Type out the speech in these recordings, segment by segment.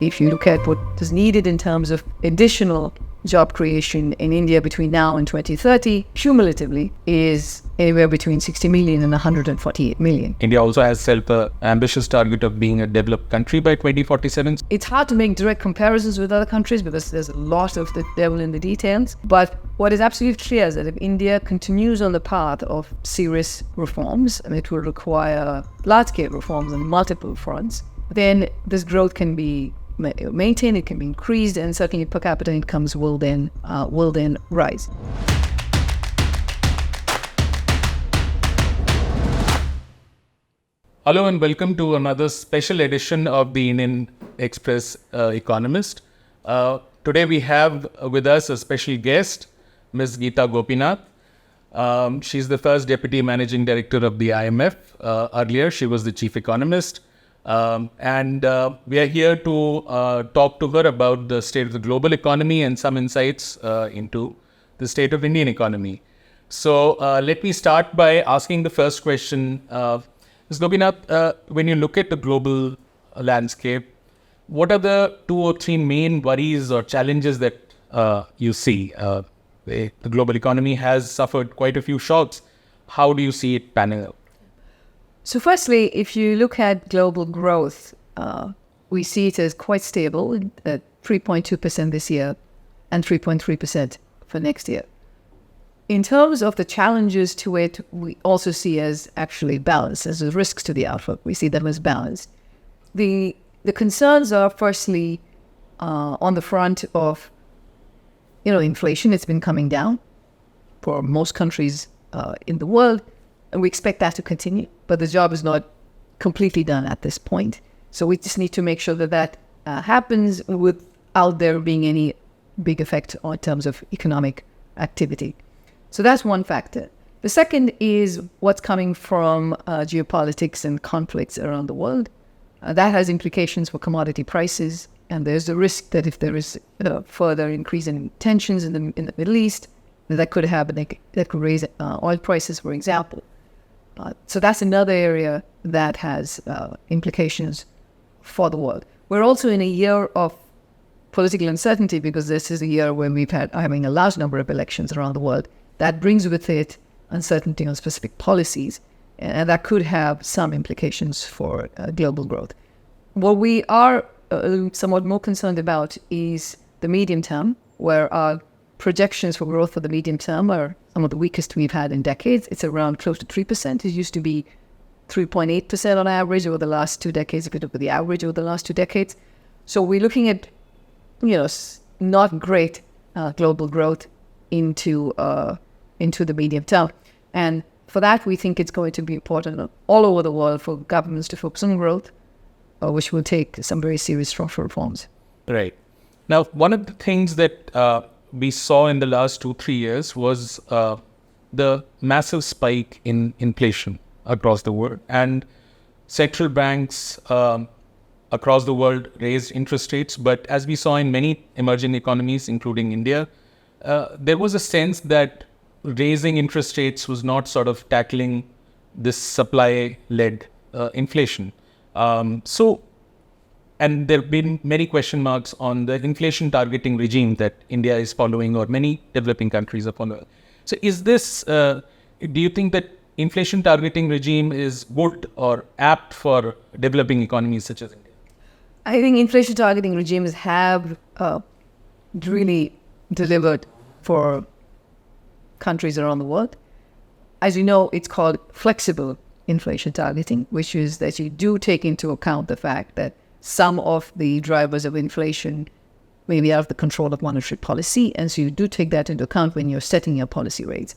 If you look at what is needed in terms of additional job creation in India between now and 2030, cumulatively, is anywhere between 60 million and 148 million. India also has set an ambitious target of being a developed country by 2047. It's hard to make direct comparisons with other countries because there's a lot of the devil in the details. But what is absolutely clear is that if India continues on the path of serious reforms, and it will require large-scale reforms on multiple fronts, then this growth can be maintained, it can be increased, and certainly per capita incomes will then rise. Hello and welcome to another special edition of the Indian Express Economist. Today we have with us a special guest, Ms. Gita Gopinath. She's the first Deputy Managing Director of the IMF. Earlier she was the Chief Economist. And we are here to talk to her about the state of the global economy and some insights into the state of Indian economy. So let me start by asking the first question. Ms. Gopinath, when you look at the global landscape, what are the 2 or 3 main worries or challenges that you see? The global economy has suffered quite a few shocks. How do you see it panning out? So firstly, if you look at global growth, we see it as quite stable at 3.2% this year and 3.3% for next year. In terms of the challenges to it, we also see as actually balanced, as the risks to the outlook. We see them as balanced. The concerns are firstly on the front of, inflation. It's been coming down for most countries in the world. And we expect that to continue, but the job is not completely done at this point. So we just need to make sure that happens without there being any big effect in terms of economic activity. So that's one factor. The second is what's coming from geopolitics and conflicts around the world. That has implications for commodity prices, and there's the risk that if there is further increase in tensions in the Middle East, that could happen. That could raise oil prices, for example. So that's another area that has implications for the world. We're also in a year of political uncertainty because this is a year when we've had having a large number of elections around the world. That brings with it uncertainty on specific policies, and that could have some implications for global growth. What we are somewhat more concerned about is the medium term, where our projections for growth for the medium term are some of the weakest we've had in decades. It's around close to 3%. It used to be 3.8% on average over the last 2 decades, if you look at the average over the last 2 decades. So we're looking at, not great global growth into the medium term. And for that, we think it's going to be important all over the world for governments to focus on growth, which will take some very serious structural reforms. Right. Now, one of the things that we saw in the last 2-3 years was the massive spike in inflation across the world, and central banks across the world raised interest rates. But as we saw in many emerging economies, including India, there was a sense that raising interest rates was not sort of tackling this supply-led inflation. And there have been many question marks on the inflation targeting regime that India is following, or many developing countries are following. So is this, do you think that inflation targeting regime is good or apt for developing economies such as India? I think inflation targeting regimes have really delivered for countries around the world. As you know, it's called flexible inflation targeting, which is that you do take into account the fact that some of the drivers of inflation may be out of the control of monetary policy, and so you do take that into account when you're setting your policy rates.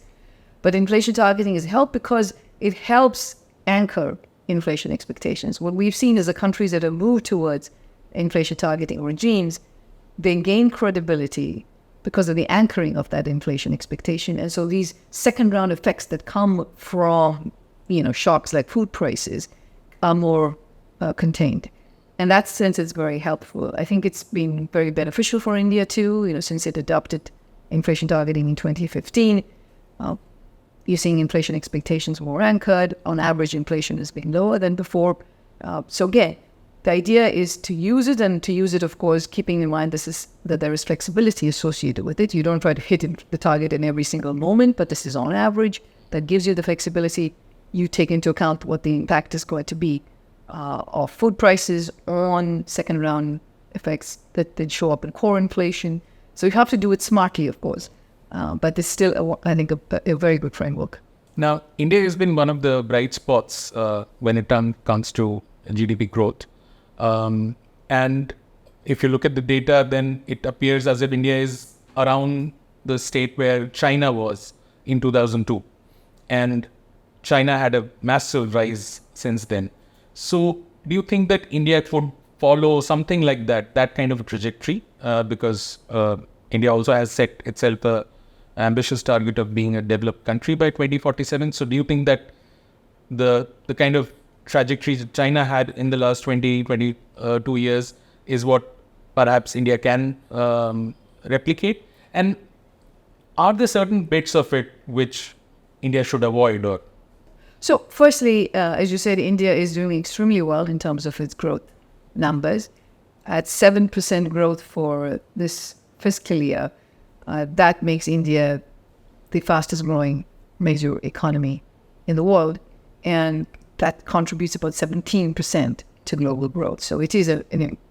But inflation targeting has helped because it helps anchor inflation expectations. What we've seen is the countries that have moved towards inflation targeting regimes, they gain credibility because of the anchoring of that inflation expectation. And so these second round effects that come from, shocks like food prices are more contained. In that sense, it's very helpful. I think it's been very beneficial for India too, since it adopted inflation targeting in 2015. You're seeing inflation expectations more anchored. On average, inflation has been lower than before. So again, the idea is to use it, and to use it, of course, keeping in mind that there is flexibility associated with it. You don't try to hit the target in every single moment, but this is on average. That gives you the flexibility. You take into account what the impact is going to be of food prices on second round effects that then show up in core inflation. So you have to do it smartly, of course. But it's still, I think, a very good framework. Now, India has been one of the bright spots when it comes to GDP growth. And if you look at the data, then it appears as if India is around the state where China was in 2002. And China had a massive rise since then. So do you think that India could follow something like that kind of a trajectory? Because India also has set itself a ambitious target of being a developed country by 2047. So do you think that the kind of trajectory that China had in the last 22 years is what perhaps India can replicate? And are there certain bits of it which India should avoid? Or so firstly, as you said, India is doing extremely well in terms of its growth numbers. At 7% growth for this fiscal year, that makes India the fastest growing major economy in the world, and that contributes about 17% to global growth. So it is a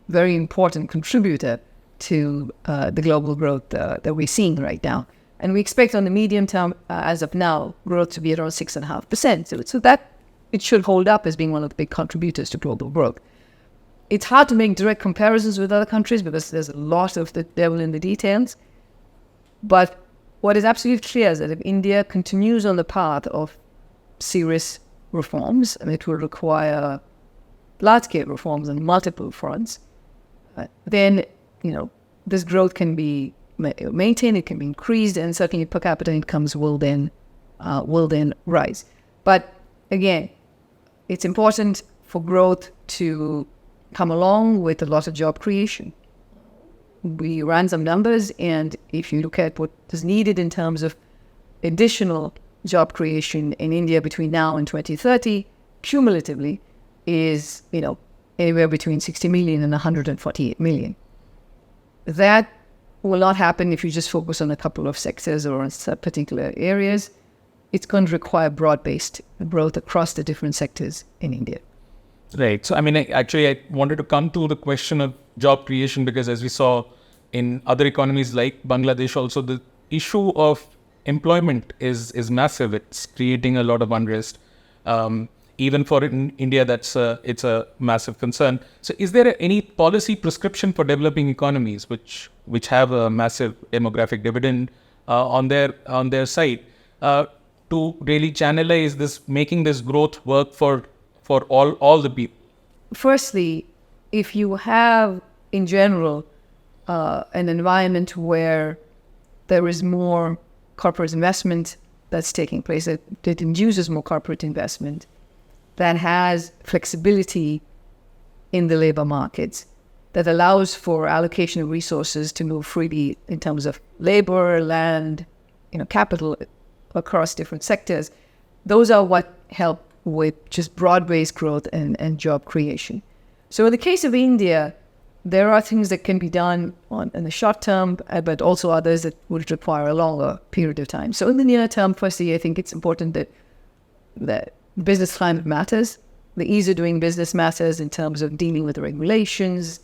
very important contributor to the global growth that we're seeing right now. And we expect on the medium term, as of now, growth to be around 6.5%. So that it should hold up as being one of the big contributors to global growth. It's hard to make direct comparisons with other countries because there's a lot of the devil in the details. But what is absolutely clear is that if India continues on the path of serious reforms, and it will require large-scale reforms on multiple fronts, then this growth can be maintained, it can be increased, and certainly per capita incomes will then rise. But again, it's important for growth to come along with a lot of job creation. We ran some numbers, and if you look at what is needed in terms of additional job creation in India between now and 2030, cumulatively, is anywhere between 60 million and 148 million. That will not happen if you just focus on a couple of sectors or on particular areas. It's going to require broad-based growth across the different sectors in India. Right. So, I wanted to come to the question of job creation because as we saw in other economies like Bangladesh also, the issue of employment is massive. It's creating a lot of unrest. Even for India, it's a massive concern. So is there any policy prescription for developing economies which have a massive demographic dividend on their side to really channelize this, making this growth work for all the people? Firstly, if you have in general an environment where there is more corporate investment that's taking place, that induces more corporate investment, that has flexibility in the labor markets, that allows for allocation of resources to move freely in terms of labor, land, capital across different sectors, those are what help with just broad-based growth and job creation. So in the case of India, there are things that can be done in the short term, but also others that would require a longer period of time. So in the near term, firstly, I think it's important that business climate matters. The ease of doing business matters in terms of dealing with the regulations,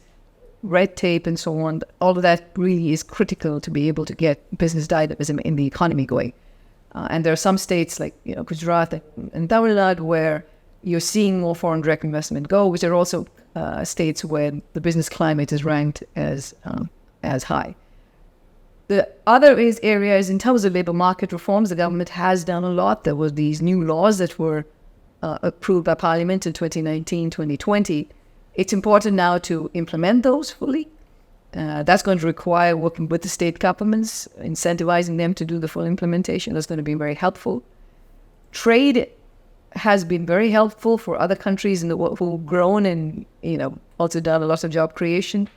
red tape, and so on. All of that really is critical to be able to get business dynamism in the economy going. And there are some states like Gujarat and Tamil Nadu where you're seeing more foreign direct investment go, which are also states where the business climate is ranked as high. The other areas in terms of labor market reforms, the government has done a lot. There were these new laws that were approved by Parliament in 2019, 2020. It's important now to implement those fully. That's going to require working with the state governments, incentivizing them to do the full implementation. That's going to be very helpful. Trade has been very helpful for other countries in the world who've grown and also done a lot of job creation.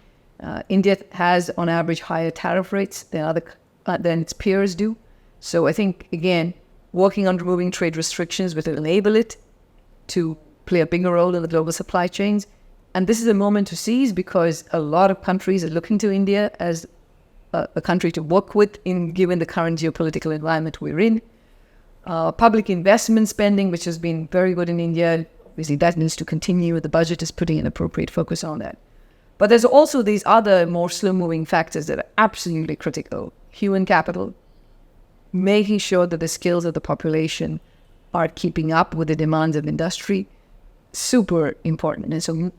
India has, on average, higher tariff rates than its peers do. So I think, again, working on removing trade restrictions will enable it to play a bigger role in the global supply chains. And this is a moment to seize because a lot of countries are looking to India as a country to work with given the current geopolitical environment we're in. Public investment spending, which has been very good in India, obviously that needs to continue. The budget is putting an appropriate focus on that. But there's also these other more slow-moving factors that are absolutely critical. Human capital, making sure that the skills of the population are keeping up with the demands of industry, super important. And so,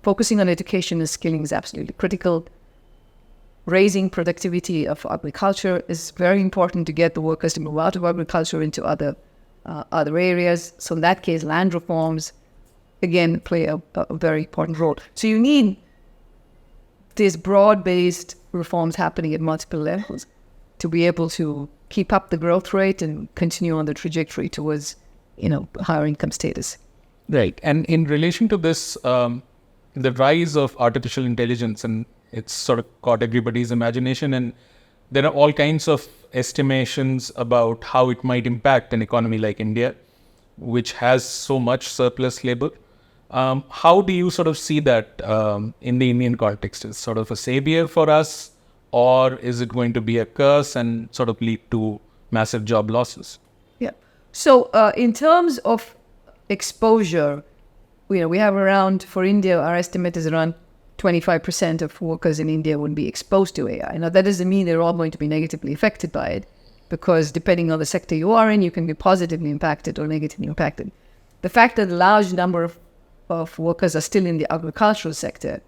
focusing on education and skilling is absolutely critical. Raising productivity of agriculture is very important to get the workers to move out of agriculture into other areas. So in that case, land reforms, again, play a very important role. So you need these broad-based reforms happening at multiple levels to be able to keep up the growth rate and continue on the trajectory towards, higher income status. Right. And in relation to this, the rise of artificial intelligence, and it's sort of caught everybody's imagination, and there are all kinds of estimations about how it might impact an economy like India, which has so much surplus labor. How do you sort of see that in the Indian context? Is it sort of a savior for us, or is it going to be a curse and sort of lead to massive job losses? Yeah. So in terms of exposure, we have around, for India, our estimate is around 25% of workers in India would be exposed to AI. Now, that doesn't mean they're all going to be negatively affected by it, because depending on the sector you are in, you can be positively impacted or negatively impacted. The fact that a large number of workers are still in the agricultural sector,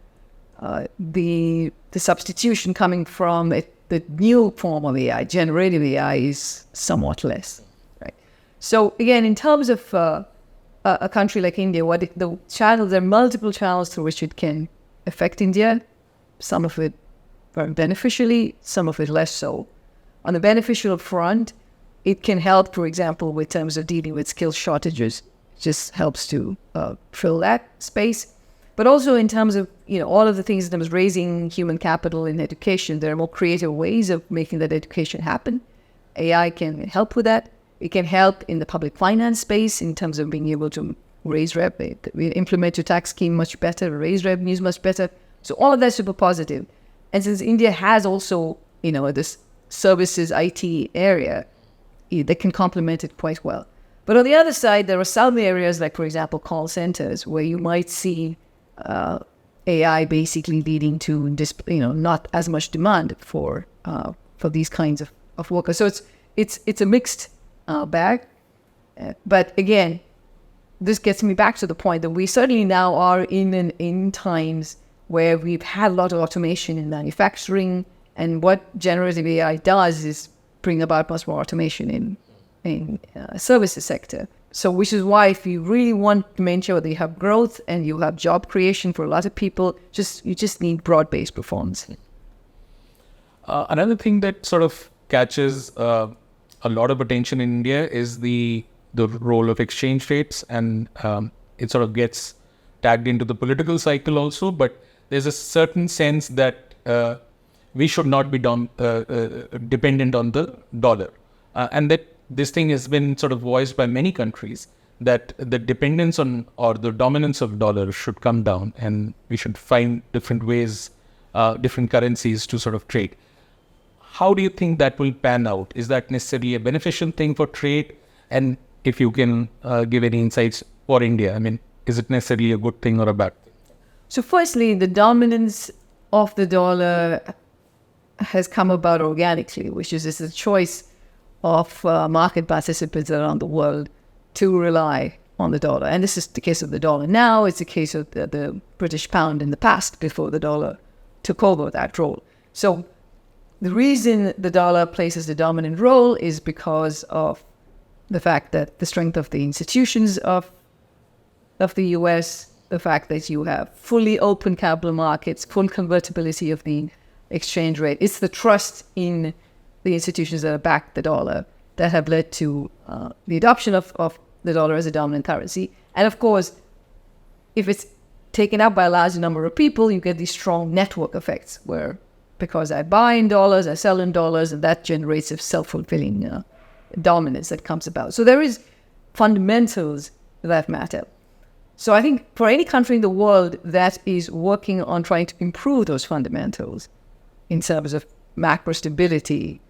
the substitution coming from the new form of AI, generative AI, is somewhat less. Right. So again, in terms of a country like India, there are multiple channels through which it can affect India, some of it very beneficially, some of it less so. On the beneficial front, it can help, for example, with terms of dealing with skill shortages. It just helps to fill that space. But also in terms of, all of the things in terms of raising human capital in education, there are more creative ways of making that education happen. AI can help with that. It can help in the public finance space in terms of being able to raise we implement your tax scheme much better, raise revenues much better. So all of that's super positive. And since India has also, this services IT area, they can complement it quite well. But on the other side, there are some areas like, for example, call centers, where you might see AI basically leading to, not as much demand for these kinds of workers. So it's a mixed bag. But again, this gets me back to the point that we certainly now are in times where we've had a lot of automation in manufacturing, and what generative AI does is bring about much more automation in services sector. So which is why if you really want to make sure that you have growth and you have job creation for a lot of people, you just need broad-based reforms. Another thing that sort of catches a lot of attention in India is the role of exchange rates, and it sort of gets tagged into the political cycle also, but there's a certain sense that we should not be dependent on the dollar, and that this thing has been sort of voiced by many countries, that the dependence on or the dominance of dollar should come down, and we should find different ways, different currencies to sort of trade. How do you think that will pan out? Is that necessarily a beneficial thing for trade? And if you can give any insights for India, is it necessarily a good thing or a bad thing? So firstly, the dominance of the dollar has come about organically, which is a choice of market participants around the world to rely on the dollar. And this is the case of the dollar now. It's the case of the British pound in the past, before the dollar took over that role. So the reason the dollar plays the dominant role is because of the fact that the strength of the institutions of the US, the fact that you have fully open capital markets, full convertibility of the exchange rate. It's the trust in the institutions that have backed the dollar that have led to the adoption of the dollar as a dominant currency. And of course, if it's taken up by a large number of people, you get these strong network effects where, because I buy in dollars, I sell in dollars, and that generates a self-fulfilling dominance that comes about. So there is fundamentals that matter. So I think for any country in the world that is working on trying to improve those fundamentals in terms of macro stability,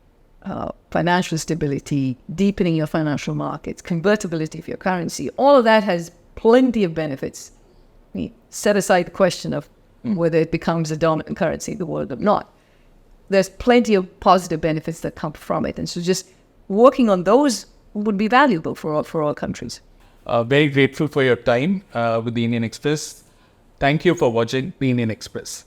financial stability, deepening your financial markets, convertibility of your currency, all of that has plenty of benefits. I mean, set aside the question of whether it becomes a dominant currency in the world or not. There's plenty of positive benefits that come from it. And so just working on those would be valuable for all countries. Very grateful for your time with the Indian Express. Thank you for watching the Indian Express.